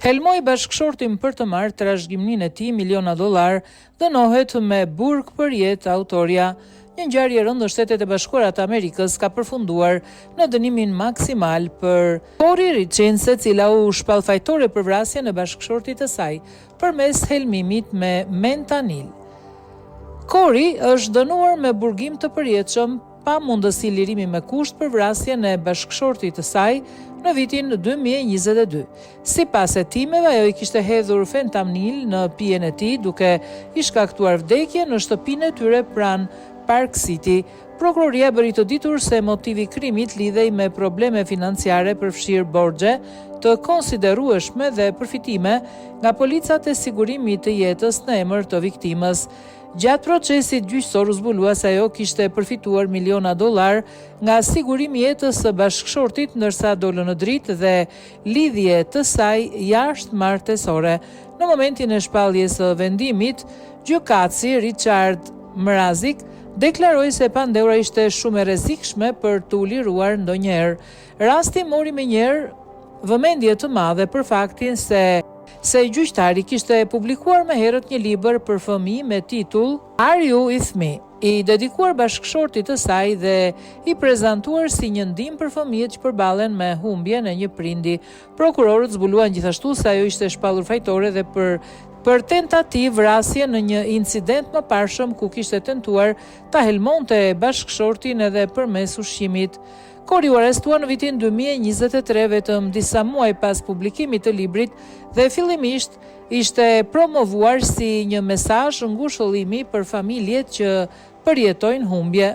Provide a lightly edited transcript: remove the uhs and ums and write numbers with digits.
helmoi bashkëshortin për të marrë trashëgiminë e tij miliona dollar, dënohet me burg për jetë autoria. Një ngjarje e rëndë në Shtetet e Bashkuara të Amerikës ka përfunduar në dënimin maksimal për Cori Richins, e cila u shpall fajtore për vrasjen e bashkëshortit të saj përmes helmimit me mentanil. Cori është dënuar me burgim të përjetshëm pa mundësi lirimi me kusht për vrasjen e bashkëshortit të saj në vitin 2022. Sipas hetimeve, ajo i kishte hedhur fentanil në pijen e tij duke i shkaktuar vdekje në shtëpinë e tyre pranë Park City. Prokuroria bëri të ditur se motivi i krimit lidhej me probleme financiare, përfshirë borxhe të konsiderueshme dhe përfitime nga policat e sigurimit të jetës në emër të viktimës. Gjatë procesit gjyqësor u zbulua se ajo kishte përfituar miliona dollar nga sigurimi i jetës së bashkëshortit ndërsa dolën në dritë dhe lidhje të saj jashtëmartësore. Në momentin e shpalljes së vendimit, gjykatësi Richard Mrazik deklaroi se pandeura ishte shumë e rrezikshme për të u liruar ndonjëherë. Rasti mori menjëherë vëmendje të madhe për faktin se gjyqtari kishte publikuar më herët një libër për fëmijë me titull Are You With Me, i dedikuar bashkëshortit të saj dhe i prezantuar si një ndihmë për fëmijët që përballen me humbjen e një prindi. Prokurorët zbuluan gjithashtu se ajo ishte shpallur fajtore dhe për tentativë vrasje në një incident më parshëm ku kishte tentuar ta helmonte bashkëshortin edhe përmes ushqimit. Cori u arrestua në vitin 2023, vetëm disa muaj pas publikimit të librit, dhe fillimisht ishte promovuar si një mesazh ngushëllimi për familjet që përjetojnë humbje.